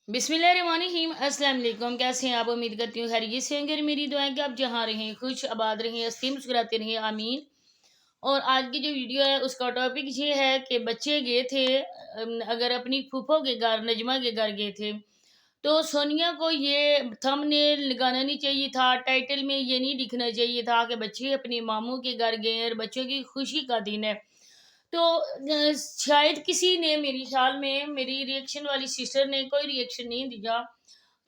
बिस्मिल्लाहिर्रहमानिर्रहीम। अस्सलाम वालेकुम। कैसे हैं आप? उम्मीद करती हूँ खैरियत से होंगे। मेरी दुआ है कि आप जहाँ रहें खुश आबाद रहें, हंसते मुस्कुराते रहें, आमीन। और आज की जो वीडियो है उसका टॉपिक ये है कि बच्चे गए थे अगर अपनी फूफो के घर, नजमा के घर गए थे, तो सोनिया को ये थंबनेल लगाना नहीं चाहिए था, टाइटल में ये नहीं लिखना चाहिए था कि बच्चे अपने मामू के घर गए और बच्चों की खुशी का दिन है। तो शायद किसी ने, मेरी ख्याल में मेरी रिएक्शन वाली सिस्टर ने कोई रिएक्शन नहीं दिया।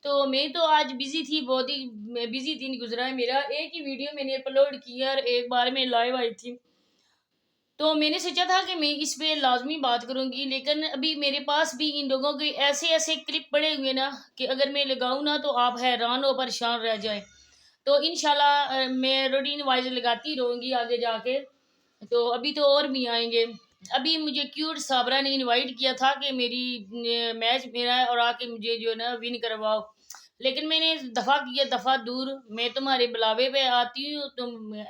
तो मैं तो आज बिजी थी, बहुत ही बिजी दिन गुजरा है मेरा। एक ही वीडियो मैंने अपलोड किया और एक बार में लाइव आई थी, तो मैंने सोचा था कि मैं इस पे लाजमी बात करूंगी, लेकिन अभी मेरे पास भी इन लोगों के ऐसे ऐसे क्लिप पड़े हुए ना कि अगर मैं लगाऊं ना तो आप हैरान और परेशान रह जाएं। तो इंशाल्लाह मैं रूटीन वाइज लगाती रहूंगी आगे जाके। तो अभी तो और भी आएंगे। अभी मुझे क्यूट साबरा ने इनवाइट किया था कि मेरी मैच मेरा है और आके मुझे जो है ना विन करवाओ, लेकिन मैंने दफा किया दफा दूर, मैं तुम्हारे बुलावे पे आती हूँ तुम।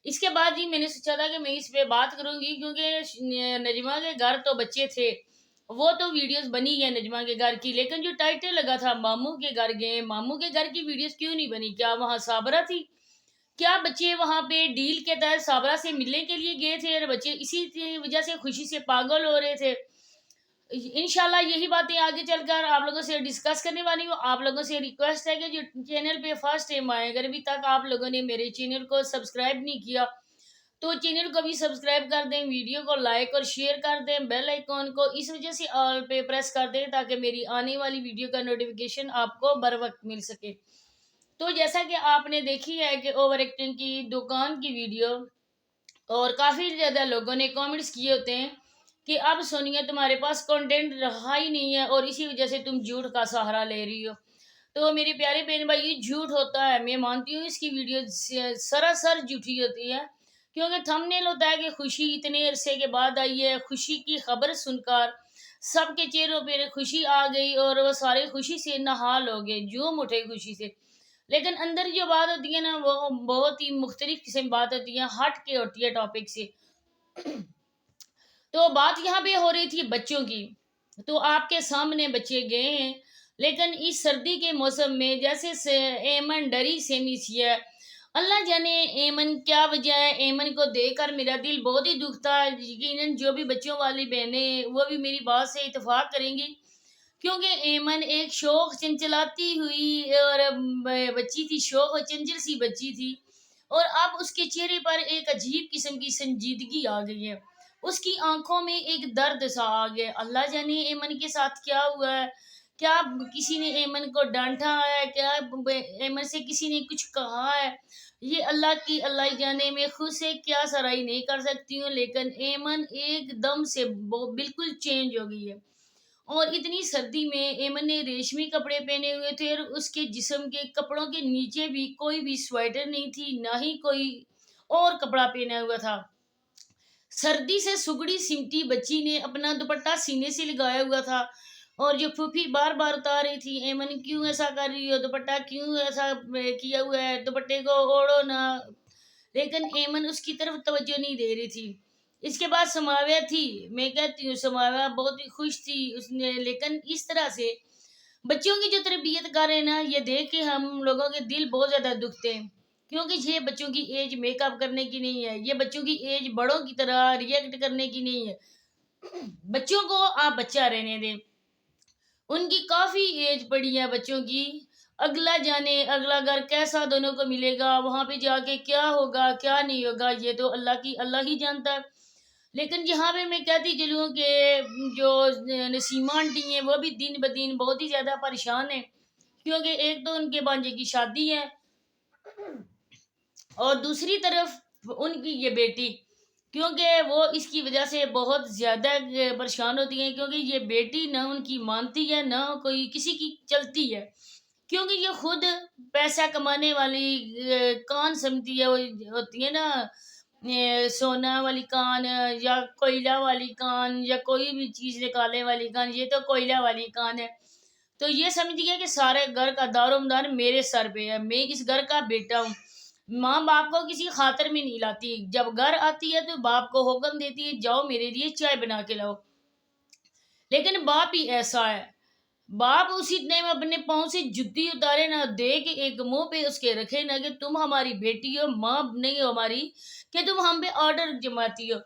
इसके बाद ही मैंने सोचा था कि मैं इस पे बात करूंगी, क्योंकि नजमा के घर तो बच्चे थे, वो तो वीडियोस बनी है नजमा के घर की, लेकिन जो टाइटल लगा था मामू के घर गए, मामू के घर की वीडियोस क्यों नहीं बनी? क्या वहां साबरा थी? क्या बच्चे वहां पे डील के तहत साबरा से मिलने के लिए गए थे और बच्चे इसी वजह से खुशी से पागल हो रहे थे? इंशाल्लाह यही बातें आगे चलकर आप लोगों से डिस्कस करने वाली हूँ। आप लोगों से रिक्वेस्ट है कि जो चैनल पे फर्स्ट टाइम आए, अगर अभी तक आप लोगों ने मेरे चैनल को सब्सक्राइब नहीं किया तो चैनल को भी सब्सक्राइब कर दें, वीडियो को लाइक और शेयर कर दें, बेल आइकॉन को इस वजह से ऑल पे प्रेस कर दें ताकि मेरी आने वाली वीडियो का नोटिफिकेशन आपको बर वक्त मिल सके। तो जैसा कि आपने देखी है कि ओवर एक्टिंग की दुकान की वीडियो, और काफ़ी ज़्यादा लोगों ने कमेंट्स किए होते हैं कि अब सोनिया तुम्हारे पास कंटेंट रहा ही नहीं है और इसी वजह से तुम झूठ का सहारा ले रही हो। तो मेरे प्यारे बहन भाई, ये झूठ होता है, मैं मानती हूँ इसकी वीडियो सरासर झूठी होती है, क्योंकि थंबनेल होता है कि खुशी इतने अरसे के बाद आई है, खुशी की खबर सुनकर सबके चेहरों पर खुशी आ गई और वो सारे खुशी से नहाल हो गए, झूम उठे खुशी से। लेकिन अंदर जो बात होती है ना वो बहुत ही मुख्तलिफ किस्म की बात होती है, हट के होती है टॉपिक से। तो बात यहाँ पे हो रही थी बच्चों की। तो आपके सामने बच्चे गए हैं, लेकिन इस सर्दी के मौसम में जैसे से एमन डरी सेमी सी है। अल्लाह जाने एमन क्या वजह है, एमन को देखकर मेरा दिल बहुत ही दुखता है। यकीनन जो भी बच्चों वाली बहनें वो भी मेरी बात से इतफाक करेंगी, क्योंकि एमन एक शौक चंचलाती हुई और बच्ची थी, शौक और चंचल सी बच्ची थी, और अब उसके चेहरे पर एक अजीब किस्म की संजीदगी आ गई है, उसकी आंखों में एक दर्द सा आ गया। अल्लाह जाने एमन के साथ क्या हुआ है, क्या किसी ने एमन को डांटा है, क्या एमन से किसी ने कुछ कहा है, ये अल्लाह की अल्लाह ही जाने। मैं खुद से क्या सराई नहीं कर सकती हूँ, लेकिन एमन एकदम से बिल्कुल चेंज हो गई है। और इतनी सर्दी में एमन ने रेशमी कपड़े पहने हुए थे और उसके जिस्म के कपड़ों के नीचे भी कोई भी स्वेटर नहीं थी, ना ही कोई और कपड़ा पहना हुआ था। सर्दी से सुगड़ी सिमटी बच्ची ने अपना दुपट्टा सीने से लगाया हुआ था, और जो फूफी बार बार उतार रही थी, एमन क्यों ऐसा कर रही हो, दुपट्टा क्यों ऐसा किया हुआ है, दुपट्टे को ओढ़ो ना। लेकिन एमन उसकी तरफ तवज्जो नहीं दे रही थी। इसके बाद समाव्या थी, मैं कहती हूँ समाव्या बहुत ही खुश थी उसने, लेकिन इस तरह से बच्चों की जो तरबियत कर रहे हैं ना, ये देख के हम लोगों के दिल बहुत ज्यादा दुखते हैं, क्योंकि ये बच्चों की एज मेकअप करने की नहीं है, ये बच्चों की एज बड़ों की तरह रिएक्ट करने की नहीं है। बच्चों को आप बच्चा रहने दें, उनकी काफी एज पड़ी है बच्चों की। अगला जाने अगला घर कैसा दोनों को मिलेगा, वहां पे जाके क्या होगा क्या नहीं होगा, ये तो अल्लाह ही जानता है। लेकिन यहाँ पे मैं कहती चलूँ कि जो नसीमा आंटी हैं वो भी दिन ब दिन बहुत ही ज़्यादा परेशान है, क्योंकि एक तो उनके भांजे की शादी है और दूसरी तरफ उनकी ये बेटी, क्योंकि वो इसकी वजह से बहुत ज़्यादा परेशान होती हैं, क्योंकि ये बेटी ना उनकी मानती है ना कोई किसी की चलती है, क्योंकि ये खुद पैसा कमाने वाली कान समझती है, वो होती है ना सोना वाली कान या कोयला वाली कान या कोई भी चीज़ निकालने वाली कान, ये तो कोयला वाली कान है। तो ये समझिए कि सारे घर का दारोमदार मेरे सर पे है, मैं इस घर का बेटा हूँ। माँ बाप को किसी खातर में नहीं लाती, जब घर आती है तो बाप को हुक्म देती है जाओ मेरे लिए चाय बना के लाओ, लेकिन बाप ही ऐसा है। बाप उसी टाइम अपने पाँव से जुत्ती उतारे ना दे कि एक मुंह पे उसके रखे ना कि तुम हमारी बेटी हो, माँ नहीं हो हमारी, कि तुम हम पे ऑर्डर जमाती हो।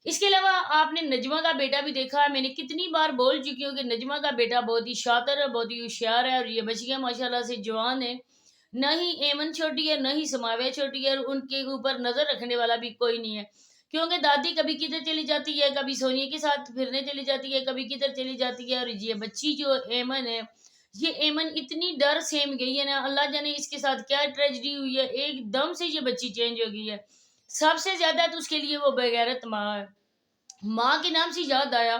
इसके अलावा आपने नजमा का बेटा भी देखा है। मैंने कितनी बार बोल चुकी हूँ कि नजमा का बेटा बहुत ही शातिर है, बहुत ही होशियार है, और ये बच्चियां माशाल्लाह से जवान है। न ही एमन छोटी है, न ही समावे छोटी है, और उनके ऊपर नजर रखने वाला भी कोई नहीं है। क्योंकि दादी कभी किधर चली जाती है, कभी सोनिया के साथ फिरने चली जाती है, कभी किधर चली जाती है, और ये बच्ची जो एमन है, ये एमन इतनी डर सेम गई है ना, अल्लाह जाने इसके साथ क्या ट्रेजेडी हुई है, एकदम से ये बच्ची चेंज हो गई है। सबसे ज्यादा तो उसके लिए वो बेगैरत माँ है। माँ के नाम से याद आया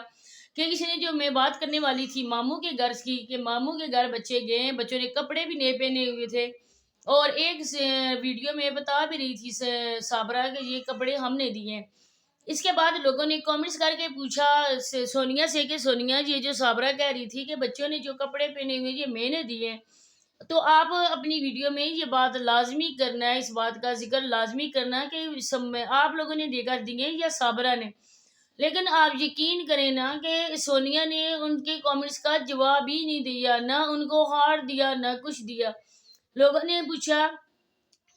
कि किसी ने, जो मैं बात करने वाली थी मामू के घर की, कि मामू के घर बच्चे गए, बच्चों ने कपड़े भी नए पहने हुए थे, और एक वीडियो में बता भी रही थी साबरा के ये कपड़े हमने दिए हैं। इसके बाद लोगों ने कमेंट्स करके पूछा सोनिया से कि सोनिया ये जो साबरा कह रही थी कि बच्चों ने जो कपड़े पहने हुए ये मैंने दिए हैं, तो आप अपनी वीडियो में ये बात लाजमी करना है, इस बात का जिक्र लाजमी करना है कि सब में आप लोगों ने देकर दिए या साबरा ने। लेकिन आप यकीन करें ना कि सोनिया ने उनके कमेंट्स का जवाब ही नहीं दिया, ना उनको हार दिया, ना कुछ दिया। लोगों ने पूछा,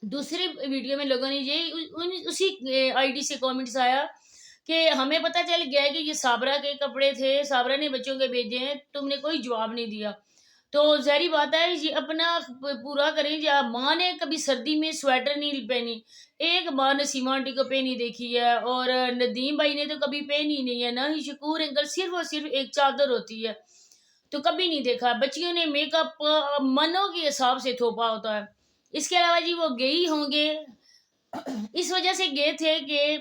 दूसरी वीडियो में लोगों ने ये उसी आईडी से कमेंट्स आया कि हमें पता चल गया है कि ये साबरा के कपड़े थे, साबरा ने बच्चों के भेजे हैं, तुमने कोई जवाब नहीं दिया। तो ज़ाहिर बात है ये अपना पूरा करें। या माँ ने कभी सर्दी में स्वेटर नहीं पहनी, एक माँ ने सीमा आंटी को पहनी देखी है, और नदीम भाई ने तो कभी पहनी नहीं है, ना ही शकूर अंकल, सिर्फ और सिर्फ एक चादर होती है, तो कभी नहीं देखा। बच्चियों ने मेकअप मनों के हिसाब से थोपा होता है। इसके अलावा जी वो गई होंगे, इस वजह से गए थे कि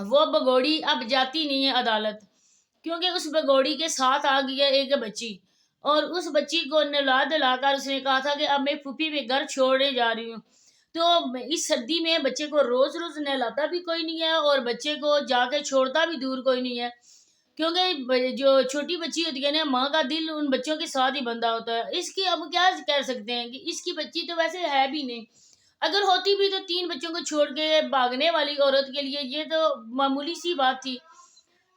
वो भगोड़ी अब जाती नहीं है अदालत, क्योंकि उस भगोड़ी के साथ आ गई है एक बच्ची, और उस बच्ची को नहला धुलाकर उसने कहा था कि अब मैं फूफी पे घर छोड़ने जा रही हूँ। तो इस सर्दी में बच्चे को रोज रोज नहलाता भी कोई नहीं है, और बच्चे को जाके छोड़ता भी दूर कोई नहीं है, क्योंकि जो छोटी बच्ची होती है ना, माँ का दिल उन बच्चों के साथ ही बंधा होता है। इसकी अब क्या कह सकते हैं कि इसकी बच्ची तो वैसे है भी नहीं, अगर होती भी तो 3 बच्चों को छोड़ के भागने वाली औरत के लिए ये तो मामूली सी बात थी।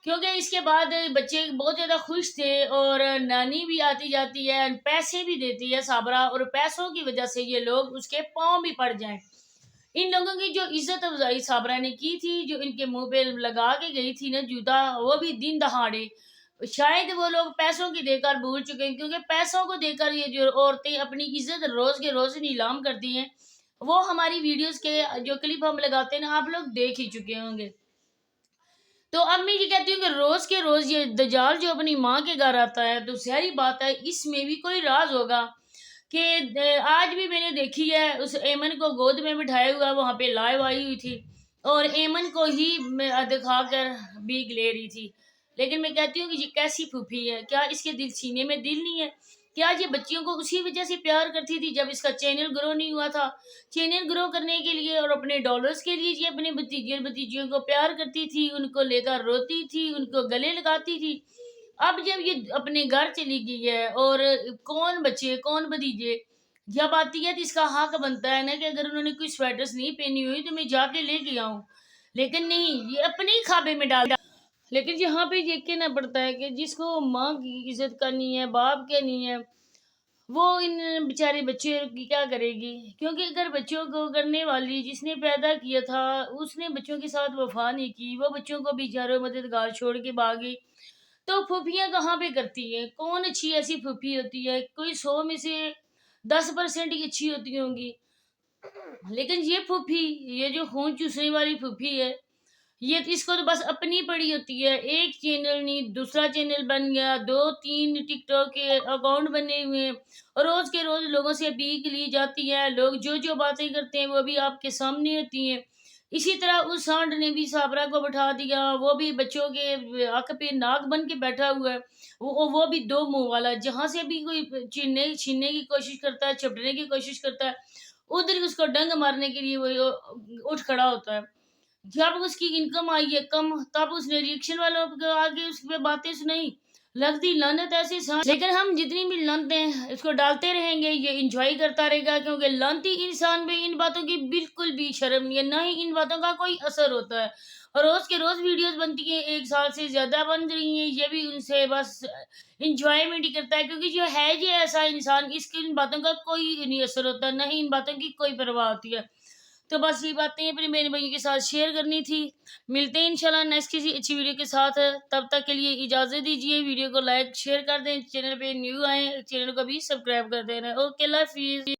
क्योंकि इसके बाद बच्चे बहुत ज़्यादा खुश थे, और नानी भी आती जाती है, पैसे भी देती है साबरा, और पैसों की वजह से ये लोग उसके पाँव भी पड़ जाएं। इन लोगों की जो इज्जत अफजाई साबरा ने की थी, जो इनके मुंह पे लगा के गई थी ना जूता, वो भी दिन दहाड़े, शायद वो लोग पैसों की देकर भूल चुके हैं, क्योंकि पैसों को देकर ये जो औरतें अपनी इज्जत रोज के रोज नीलाम करती हैं, वो हमारी वीडियोस के जो क्लिप हम लगाते हैं ना, आप लोग देख ही चुके होंगे। तो अब मैं ये कहती हूँ कि रोज के रोज ये दजाल जो अपनी माँ के घर आता है, तो सारी बात है इसमें भी कोई राज होगा कि आज भी मैंने देखी है उस एमन को गोद में बिठाया हुआ वहां पे लाइव आई हुई थी, और एमन को ही दिखा कर भीख ले रही थी। लेकिन मैं कहती हूँ कि ये कैसी फूफी है, क्या इसके दिल सीने में दिल नहीं है? क्या ये बच्चियों को उसी वजह से प्यार करती थी जब इसका चैनल ग्रो नहीं हुआ था? चैनल ग्रो करने के लिए और अपने डॉलर्स के लिए ये अपने भतीजे भतीजियों को प्यार करती थी, उनको लेकर रोती थी, उनको गले लगाती थी। अब जब ये अपने घर चली गई है, और कौन बच्चे कौन भतीजे, जब आती है तो इसका हक बनता है ना कि अगर उन्होंने कोई स्वेटर्स नहीं पहनी हुई तो मैं जाके लेके आऊं। लेकिन नहीं, ये अपने ही खाबे में डाल। लेकिन यहाँ पे ये कहना पड़ता है कि जिसको माँ की इज्जत करनी है, बाप करनी है, वो इन बेचारे बच्चे की क्या करेगी? क्योंकि अगर बच्चों को करने वाली जिसने पैदा किया था उसने बच्चों के साथ वफा नहीं की, वो बच्चों को बेचारों मददगार छोड़ के भागी, तो फूफियाँ कहाँ पे करती हैं? कौन अच्छी ऐसी फूफी होती है? कोई 100 में से 10% ही अच्छी होती होंगी। लेकिन ये फूफी, ये जो खून चूसने वाली फूफी है, ये तो इसको तो बस अपनी पड़ी होती है। एक चैनल नहीं दूसरा चैनल बन गया, 2-3 टिकटॉक के अकाउंट बने हुए हैं, और रोज के रोज लोगों से भीख ली जाती है। लोग जो जो बातें करते हैं वो भी आपके सामने होती हैं। इसी तरह उस सांड ने भी साबरा को बैठा दिया, वो भी बच्चों के हक पे नाक बन के बैठा हुआ है। वो भी दो मुंह वाला, जहां से भी कोई छीनने छीनने की कोशिश करता है, चपटने की कोशिश करता है, उधर ही उसको डंग मारने के लिए वो उठ खड़ा होता है। जब उसकी इनकम आई है कम, तब उसने रिएक्शन वालों को आगे उस पे बातें सुनाई। لفظی لعنت ایسی لیکن ہم جتنی بھی لعنتیں اس کو ڈالتے رہیں گے یہ انجوائے کرتا رہے گا، کیونکہ لعنتی انسان پہ ان باتوں کی بالکل بھی شرم نہیں ہے، نہ ہی ان باتوں کا کوئی اثر ہوتا ہے، اور روز کے روز ویڈیوز بنتی ہیں، 1 سال سے زیادہ بن رہی ہیں، یہ بھی ان سے بس انجوائمنٹ ہی کرتا ہے، کیونکہ جو ہے یہ ایسا انسان، اس کی ان باتوں کا کوئی نہیں اثر ہوتا، نہ ہی ان باتوں کی کوئی پرواہ ہوتی ہے۔ تو بس یہ باتیں اپنے میرے بھائیوں کے ساتھ شیئر کرنی تھی۔ ملتے ہیں انشاءاللہ نیکسٹ کسی اچھی ویڈیو کے ساتھ، تب تک کے لیے اجازت دیجیے، ویڈیو کو لائک شیئر کر دیں، چینل پہ نیو آئیں چینل کو بھی سبسکرائب کر دینا۔ اوکے، اللہ حافظ۔